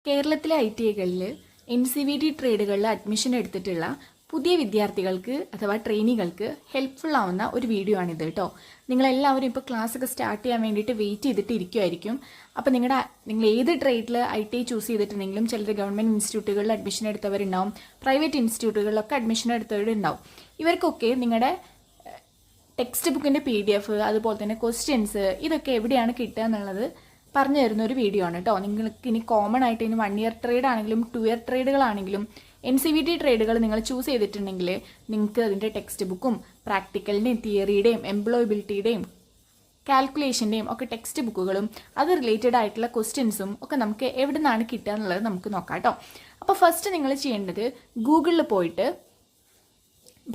കേരളത്തിലെ ITIകളിൽ NCVT ട്രേഡുകളിൽ admission എടുത്തിട്ടുള്ള പുതിയ വിദ്യാർത്ഥികൾക്ക് അഥവാ ട്രെയിനികൾക്ക് ഹെൽപ്ഫുൾ ആവുന്ന ഒരു വീഡിയോ ആണിത് കേട്ടോ. നിങ്ങളെല്ലാവരും ഇപ്പോൾ ക്ലാസ്സൊക്കെ സ്റ്റാർട്ട് ചെയ്യാൻ വേണ്ടിയിട്ട് വെയിറ്റ് ചെയ്തിട്ട് ഇരിക്കുമായിരിക്കും. അപ്പോൾ നിങ്ങൾ ഏത് ട്രേഡിൽ ITI ചൂസ് ചെയ്തിട്ടുണ്ടെങ്കിലും ചിലർ ഗവൺമെൻറ് ഇൻസ്റ്റിറ്റ്യൂട്ടുകളിൽ അഡ്മിഷൻ എടുത്തവരുണ്ടാവും, പ്രൈവറ്റ് ഇൻസ്റ്റിറ്റ്യൂട്ടുകളിലൊക്കെ അഡ്മിഷൻ എടുത്തവരുണ്ടാവും. ഇവർക്കൊക്കെ നിങ്ങളുടെ ടെക്സ്റ്റ് ബുക്കിൻ്റെ PDF അതുപോലെ തന്നെ ക്വസ്റ്റ്യൻസ് ഇതൊക്കെ എവിടെയാണ് കിട്ടുക എന്നുള്ളത് പറഞ്ഞു തരുന്ന ഒരു വീഡിയോ ആണ് കേട്ടോ. നിങ്ങൾക്ക് ഇനി കോമൺ ആയിട്ട് ഇനി 1 ഇയർ ട്രേഡ് ആണെങ്കിലും 2 ഇയർ ട്രേഡുകളാണെങ്കിലും NCVT ട്രേഡുകൾ നിങ്ങൾ ചൂസ് ചെയ്തിട്ടുണ്ടെങ്കിൽ നിങ്ങൾക്ക് അതിൻ്റെ ടെക്സ്റ്റ് ബുക്കും പ്രാക്ടിക്കലിൻ്റെയും തിയറിയുടെയും എംപ്ലോയബിലിറ്റിയുടെയും കാൽക്കുലേഷൻ്റെയും ഒക്കെ ടെക്സ്റ്റ് ബുക്കുകളും അത് റിലേറ്റഡ് ആയിട്ടുള്ള ക്വസ്റ്റ്യൻസും ഒക്കെ നമുക്ക് എവിടെ നിന്നാണ് കിട്ടുക എന്നുള്ളത് നമുക്ക് നോക്കാം കേട്ടോ. അപ്പോൾ ഫസ്റ്റ് നിങ്ങൾ ചെയ്യേണ്ടത് ഗൂഗിളിൽ പോയിട്ട്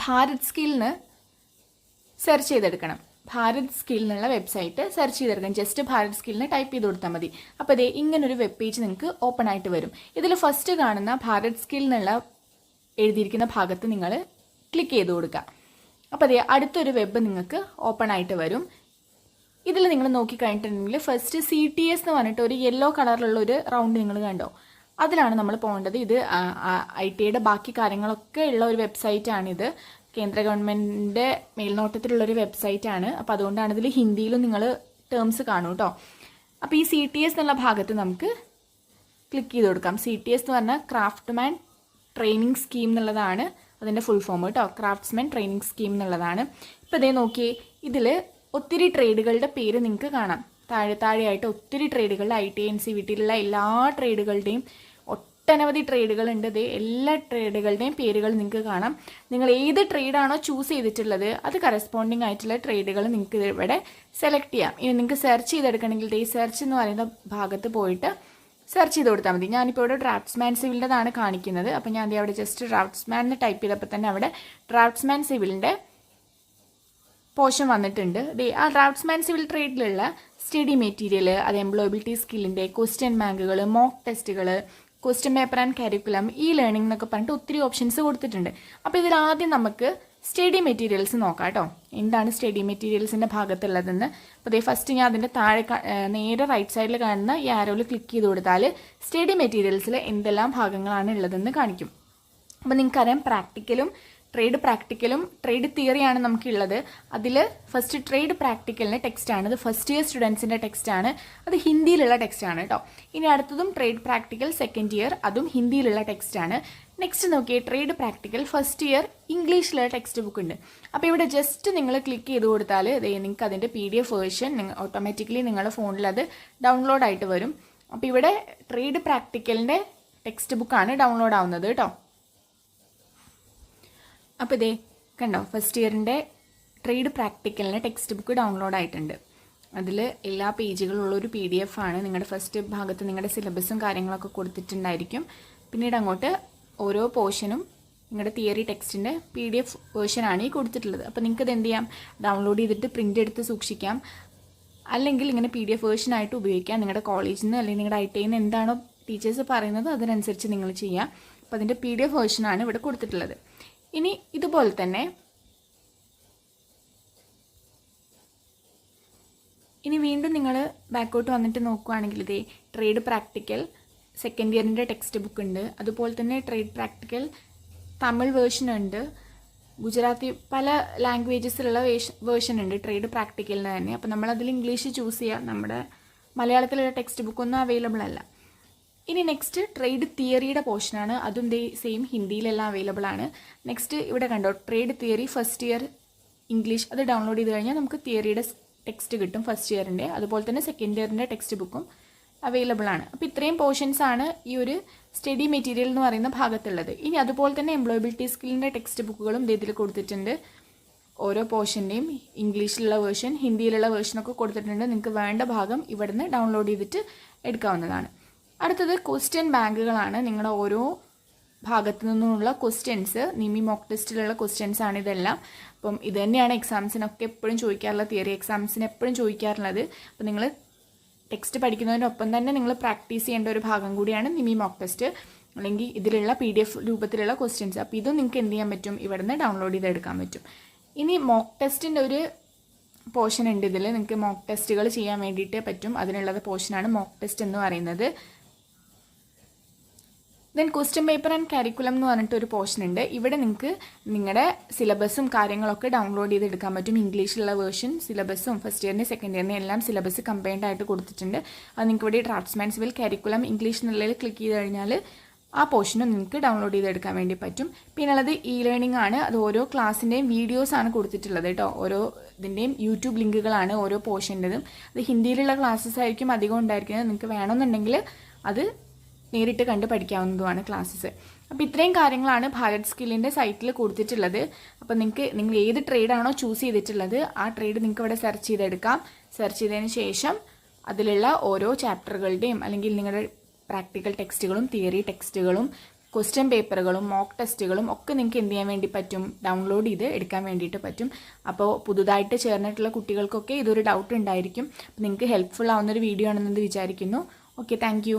ഭാരത് സ്കില്ലിന് സെർച്ച് ചെയ്തെടുക്കണം. ഭാരത് സ്കിൽ എന്നുള്ള വെബ്സൈറ്റ് സെർച്ച് ചെയ്തെടുക്കാം. ജസ്റ്റ് ഭാരത് സ്കില്ലിന് ടൈപ്പ് ചെയ്ത് കൊടുത്താൽ മതി. അപ്പോൾ അതേ ഇങ്ങനൊരു വെബ് പേജ് നിങ്ങൾക്ക് ഓപ്പൺ ആയിട്ട് വരും. ഇതിൽ ഫസ്റ്റ് കാണുന്ന ഭാരത് സ്കിൽ എന്നുള്ള എഴുതിയിരിക്കുന്ന ഭാഗത്ത് നിങ്ങൾ ക്ലിക്ക് ചെയ്ത് കൊടുക്കുക. അപ്പോൾ അതേ അടുത്തൊരു വെബ് നിങ്ങൾക്ക് ഓപ്പൺ ആയിട്ട് വരും. ഇതിൽ നിങ്ങൾ നോക്കിക്കഴിഞ്ഞിട്ടുണ്ടെങ്കിൽ ഫസ്റ്റ് CTS എന്ന് പറഞ്ഞിട്ട് ഒരു യെല്ലോ കളറിലുള്ള ഒരു റൗണ്ട് നിങ്ങൾ കണ്ടോ, അതിലാണ് നമ്മൾ പോകേണ്ടത്. ഇത് ITIയുടെ ബാക്കി കാര്യങ്ങളൊക്കെ ഉള്ള ഒരു വെബ്സൈറ്റാണിത്. കേന്ദ്ര ഗവൺമെൻറ്റിൻ്റെ മേൽനോട്ടത്തിലുള്ളൊരു വെബ്സൈറ്റാണ്. അപ്പോൾ അതുകൊണ്ടാണ് ഇതിൽ ഹിന്ദിയിലും നിങ്ങൾ ടേംസ് കാണും കേട്ടോ. അപ്പോൾ ഈ CTS എന്നുള്ള ഭാഗത്ത് നമുക്ക് ക്ലിക്ക് ചെയ്ത് കൊടുക്കാം. CTS എന്ന് പറഞ്ഞാൽ ക്രാഫ്റ്റ്മാൻ ട്രെയിനിങ് സ്കീം എന്നുള്ളതാണ് അതിൻ്റെ ഫുൾ ഫോം കേട്ടോ. ക്രാഫ്റ്റ്സ്മാൻ ട്രെയിനിങ് സ്കീം എന്നുള്ളതാണ്. ഇപ്പോൾ ഇതേ നോക്കി, ഇതിൽ ഒത്തിരി ട്രേഡുകളുടെ പേര് നിങ്ങൾക്ക് കാണാം. താഴെയായിട്ട് ഒത്തിരി ട്രേഡുകളുടെ ITI NCVTയിലുള്ള എല്ലാ ട്രേഡുകളുടെയും ഒട്ടനവധി ട്രേഡുകളുണ്ട്. ഇത് എല്ലാ ട്രേഡുകളുടെയും പേരുകൾ നിങ്ങൾക്ക് കാണാം. നിങ്ങൾ ഏത് ട്രേഡാണോ ചൂസ് ചെയ്തിട്ടുള്ളത് അത് കറസ്പോണ്ടിങ് ആയിട്ടുള്ള ട്രേഡുകൾ നിങ്ങൾക്ക് ഇവിടെ സെലക്ട് ചെയ്യാം. ഇനി നിങ്ങൾക്ക് സെർച്ച് ചെയ്തെടുക്കണമെങ്കിൽ ഈ സെർച്ച് എന്ന് പറയുന്ന ഭാഗത്ത് പോയിട്ട് സെർച്ച് ചെയ്ത് കൊടുത്താൽ മതി. ഞാനിപ്പോൾ ഇവിടെ ഡ്രാഫ്റ്റ്സ്മാൻ സിവിലിൻ്റെതാണ് കാണിക്കുന്നത്. അപ്പോൾ ഞാൻ അവിടെ ജസ്റ്റ് ഡ്രാഫ്റ്റ്സ്മാൻ എന്ന് ടൈപ്പ് ചെയ്തപ്പോൾ തന്നെ അവിടെ ഡ്രാഫ്റ്റ്സ്മാൻ സിവിലിൻ്റെ പോർഷൻ വന്നിട്ടുണ്ട്. ആ ഡ്രാഫ്റ്റ്സ്മാൻ സിവിൽ ട്രേഡിലുള്ള സ്റ്റഡി മെറ്റീരിയൽ, അത് എംപ്ലോയബിലിറ്റി സ്കില്ലിൻ്റെ ക്വസ്റ്റ്യൻ ബാങ്കുകൾ, മോക്ക് ടെസ്റ്റുകൾ, question paper and curriculum, learning എന്നൊക്കെ പറഞ്ഞിട്ട് ഒത്തിരി ഓപ്ഷൻസ് കൊടുത്തിട്ടുണ്ട്. അപ്പോൾ ഇതിലാദ്യം നമുക്ക് സ്റ്റഡി മെറ്റീരിയൽസ് നോക്കാം കേട്ടോ. എന്താണ് സ്റ്റഡി മെറ്റീരിയൽസിൻ്റെ ഭാഗത്തുള്ളതെന്ന്. അപ്പോൾ അതേ ഫസ്റ്റ് ഞാൻ അതിൻ്റെ താഴെ നേരെ റൈറ്റ് സൈഡിൽ കാണുന്ന ഈ ആരോയിൽ ക്ലിക്ക് ചെയ്ത് കൊടുത്താൽ സ്റ്റഡി മെറ്റീരിയൽസിൽ എന്തെല്ലാം ഭാഗങ്ങളാണ് ഉള്ളതെന്ന് കാണിക്കും. അപ്പോൾ നിങ്ങൾക്കറിയാം ട്രേഡ് തിയറിയാണ് നമുക്കുള്ളത്. അതിൽ ഫസ്റ്റ് ട്രേഡ് പ്രാക്ടിക്കലിൻ്റെ ടെക്സ്റ്റാണ്. ഇത് ഫസ്റ്റ് ഇയർ സ്റ്റുഡൻസിൻ്റെ ടെക്സ്റ്റാണ്. അത് ഹിന്ദിയിലുള്ള ടെക്സ്റ്റാണ് കേട്ടോ. ഇനി അടുത്തതും ട്രേഡ് പ്രാക്ടിക്കൽ സെക്കൻഡ് ഇയർ, അതും ഹിന്ദിയിലുള്ള ടെക്സ്റ്റാണ്. നെക്സ്റ്റ് നോക്കിയേ, ട്രേഡ് പ്രാക്ടിക്കൽ ഫസ്റ്റ് ഇയർ ഇംഗ്ലീഷിലുള്ള ടെക്സ്റ്റ് ബുക്ക് ഉണ്ട്. അപ്പോൾ ഇവിടെ ജസ്റ്റ് നിങ്ങൾ ക്ലിക്ക് ചെയ്ത് കൊടുത്താൽ നിങ്ങൾക്ക് അതിൻ്റെ PDF വേർഷൻ ഓട്ടോമാറ്റിക്കലി നിങ്ങളുടെ ഫോണിൽ അത് ഡൗൺലോഡ് ആയിട്ട് വരും. അപ്പോൾ ഇവിടെ ട്രേഡ് പ്രാക്ടിക്കലിൻ്റെ ടെക്സ്റ്റ് ബുക്കാണ് ഡൗൺലോഡ് ആവുന്നത് കേട്ടോ. അപ്പോൾ ഇതേ കണ്ടോ, ഫസ്റ്റ് ഇയറിൻ്റെ ട്രേഡ് പ്രാക്ടിക്കലിൻ്റെ ടെക്സ്റ്റ് ബുക്ക് ഡൗൺലോഡ് ആയിട്ടുണ്ട്. അതിൽ എല്ലാ പേജുകളുള്ളൊരു PDF ആണ്. നിങ്ങളുടെ ഫസ്റ്റ് ഭാഗത്ത് നിങ്ങളുടെ സിലബസും കാര്യങ്ങളൊക്കെ കൊടുത്തിട്ടുണ്ടായിരിക്കും. പിന്നീട് അങ്ങോട്ട് ഓരോ പോർഷനും നിങ്ങളുടെ തിയറി ടെക്സ്റ്റിൻ്റെ PDF വേർഷനാണ് ഈ കൊടുത്തിട്ടുള്ളത്. അപ്പോൾ നിങ്ങൾക്കത് എന്ത് ചെയ്യാം, ഡൗൺലോഡ് ചെയ്തിട്ട് പ്രിൻ്റ് എടുത്ത് സൂക്ഷിക്കാം. അല്ലെങ്കിൽ ഇങ്ങനെ PDF വേർഷനായിട്ട് ഉപയോഗിക്കാം. നിങ്ങളുടെ കോളേജിൽ നിന്ന് അല്ലെങ്കിൽ നിങ്ങളുടെ ITIയിൽ നിന്ന് എന്താണോ ടീച്ചേഴ്സ് പറയുന്നത് അതിനനുസരിച്ച് നിങ്ങൾ ചെയ്യാം. അപ്പോൾ അതിൻ്റെ PDF വേർഷനാണ് ഇവിടെ കൊടുത്തിട്ടുള്ളത്. ഇനി ഇതുപോലെ തന്നെ ഇനി വീണ്ടും നിങ്ങൾ ബാക്കോട്ട് വന്നിട്ട് നോക്കുകയാണെങ്കിൽ ഇതേ ട്രേഡ് പ്രാക്ടിക്കൽ സെക്കൻഡ് ഇയറിൻ്റെ ടെക്സ്റ്റ് ബുക്ക് ഉണ്ട്. അതുപോലെ തന്നെ ട്രേഡ് പ്രാക്ടിക്കൽ തമിഴ് വേർഷൻ ഉണ്ട്, ഗുജറാത്തി പല ലാംഗ്വേജസിലുള്ള വേർഷൻ ഉണ്ട് ട്രേഡ് പ്രാക്ടിക്കലിന് തന്നെ. അപ്പോൾ നമ്മളതിൽ ഇംഗ്ലീഷ് ചൂസ് ചെയ്യുക. നമ്മുടെ മലയാളത്തിലുള്ള ടെക്സ്റ്റ് ബുക്കൊന്നും അവൈലബിൾ അല്ല. ഇനി നെക്സ്റ്റ് ട്രേഡ് തിയറിയുടെ പോർഷനാണ്. അതും സെയിം ഹിന്ദിയിലെല്ലാം അവൈലബിൾ ആണ്. നെക്സ്റ്റ് ഇവിടെ കണ്ടോ, trade theory first year English, അത് ഡൗൺലോഡ് ചെയ്ത് കഴിഞ്ഞാൽ നമുക്ക് തിയറിയുടെ ടെക്സ്റ്റ് കിട്ടും ഫസ്റ്റ് ഇയറിൻ്റെ. അതുപോലെ തന്നെ സെക്കൻഡ് ഇയറിൻ്റെ ടെക്സ്റ്റ് ബുക്കും അവൈലബിൾ ആണ്. അപ്പോൾ ഇത്രയും പോർഷൻസ് ആണ് ഈ ഒരു സ്റ്റഡി മെറ്റീരിയൽ എന്ന് പറയുന്ന ഭാഗത്തുള്ളത്. ഇനി അതുപോലെ തന്നെ എംപ്ലോയബിലിറ്റി സ്കില്ലിൻ്റെ ടെക്സ്റ്റ് ബുക്കുകളും ഇതിൽ കൊടുത്തിട്ടുണ്ട്. ഓരോ പോർഷൻ്റെയും ഇംഗ്ലീഷിലുള്ള വേർഷൻ, ഹിന്ദിയിലുള്ള വേർഷനൊക്കെ കൊടുത്തിട്ടുണ്ട്. നിങ്ങൾക്ക് വേണ്ട ഭാഗം ഇവിടുന്ന് ഡൗൺലോഡ് ചെയ്തിട്ട് എടുക്കാവുന്നതാണ്. അടുത്തത് ക്വസ്റ്റ്യൻ ബാങ്കുകളാണ്. നിങ്ങളുടെ ഓരോ ഭാഗത്തു നിന്നുള്ള ക്വസ്റ്റ്യൻസ്, നിമി മോക്ക് ടെസ്റ്റിലുള്ള ക്വസ്റ്റ്യൻസ് ആണ് ഇതെല്ലാം. അപ്പം ഇത് തന്നെയാണ് എക്സാംസിനൊക്കെ എപ്പോഴും ചോദിക്കാറുള്ളത്, തിയറി എക്സാംസിന് എപ്പോഴും ചോദിക്കാറുള്ളത്. അപ്പോൾ നിങ്ങൾ ടെക്സ്റ്റ് പഠിക്കുന്നതിനൊപ്പം തന്നെ നിങ്ങൾ പ്രാക്ടീസ് ചെയ്യേണ്ട ഒരു ഭാഗം കൂടിയാണ് നിമി മോക്ക് ടെസ്റ്റ്, അല്ലെങ്കിൽ ഇതിലുള്ള PDF രൂപത്തിലുള്ള ക്വസ്റ്റ്യൻസ്. അപ്പോൾ ഇതും നിങ്ങൾക്ക് എന്ത് ചെയ്യാൻ പറ്റും, ഇവിടെ നിന്ന് ഡൗൺലോഡ് ചെയ്തെടുക്കാൻ പറ്റും. ഇനി മോക്ക് ടെസ്റ്റിൻ്റെ ഒരു പോർഷൻ ഉണ്ട് ഇതിൽ. നിങ്ങൾക്ക് മോക്ക് ടെസ്റ്റുകൾ ചെയ്യാൻ വേണ്ടിയിട്ട് പറ്റും. അതിനുള്ളത് പോർഷനാണ് മോക്ക് ടെസ്റ്റ് എന്ന് പറയുന്നത്. Then question paper and curriculum എന്ന് പറഞ്ഞിട്ടൊരു പോർഷൻ ഉണ്ട്. ഇവിടെ നിങ്ങൾക്ക് നിങ്ങളുടെ സിലബസും കാര്യങ്ങളൊക്കെ ഡൗൺലോഡ് ചെയ്തെടുക്കാൻ പറ്റും. ഇംഗ്ലീഷിലുള്ള വേർഷൻ സിലബസും ഫസ്റ്റ് ഇയറിൻ്റെ സെക്കൻഡ് ഇയറിൻ്റെ എല്ലാം സിലബസ് കമ്പൈൻഡ് ആയിട്ട് കൊടുത്തിട്ടുണ്ട്. അത് നിങ്ങൾക്ക് ഇവിടെ ഡ്രാഫ്റ്റ്സ്മാൻ സിവിൽ കരിക്കുലം ഇംഗ്ലീഷ് എന്നുള്ളതിൽ ക്ലിക്ക് ചെയ്ത് കഴിഞ്ഞാൽ ആ പോർഷനും നിങ്ങൾക്ക് ഡൗൺലോഡ് ചെയ്തെടുക്കാൻ വേണ്ടി പറ്റും. പിന്നെ ഉള്ളത് ലേണിംഗ് ആണ്. അത് ഓരോ ക്ലാസ്സിൻ്റെയും വീഡിയോസ് ആണ് കൊടുത്തിട്ടുള്ളത് കേട്ടോ. ഓരോ ഇതിൻ്റെയും യൂട്യൂബ് ലിങ്കുകളാണ് ഓരോ പോർഷൻ്റെതും. അത് ഹിന്ദിയിലുള്ള ക്ലാസ്സസ് ആയിരിക്കും അധികം ഉണ്ടായിരിക്കുന്നത്. നിങ്ങൾക്ക് വേണമെന്നുണ്ടെങ്കിൽ അത് നേരിട്ട് കണ്ട് പഠിക്കാവുന്നതുമാണ് ക്ലാസ്സസ്. അപ്പോൾ ഇത്രയും കാര്യങ്ങളാണ് ഭാരത് സ്കില്ലിൻ്റെ സൈറ്റിൽ കൊടുത്തിട്ടുള്ളത്. അപ്പോൾ നിങ്ങൾ ഏത് ട്രേഡാണോ ചൂസ് ചെയ്തിട്ടുള്ളത് ആ ട്രേഡ് നിങ്ങൾക്ക് ഇവിടെ സെർച്ച് ചെയ്തെടുക്കാം. സെർച്ച് ചെയ്തതിന് ശേഷം അതിലുള്ള ഓരോ ചാപ്റ്ററുകളുടെയും അല്ലെങ്കിൽ നിങ്ങളുടെ പ്രാക്ടിക്കൽ ടെക്സ്റ്റുകളും തിയറി ടെക്സ്റ്റുകളും ക്വസ്റ്റ്യൻ പേപ്പറുകളും മോക്ക് ടെസ്റ്റുകളും ഒക്കെ നിങ്ങൾക്ക് എന്ത് ചെയ്യാൻ വേണ്ടി പറ്റും, ഡൗൺലോഡ് ചെയ്ത് എടുക്കാൻ വേണ്ടിയിട്ട് പറ്റും. അപ്പോൾ പുതുതായിട്ട് ചേർന്നിട്ടുള്ള കുട്ടികൾക്കൊക്കെ ഇതൊരു ഡൗട്ട് ഉണ്ടായിരിക്കും. അപ്പോൾ നിങ്ങൾക്ക് ഹെൽപ്ഫുൾ ആവുന്നൊരു വീഡിയോ ആണെന്ന് വിചാരിക്കുന്നു. Okay, thank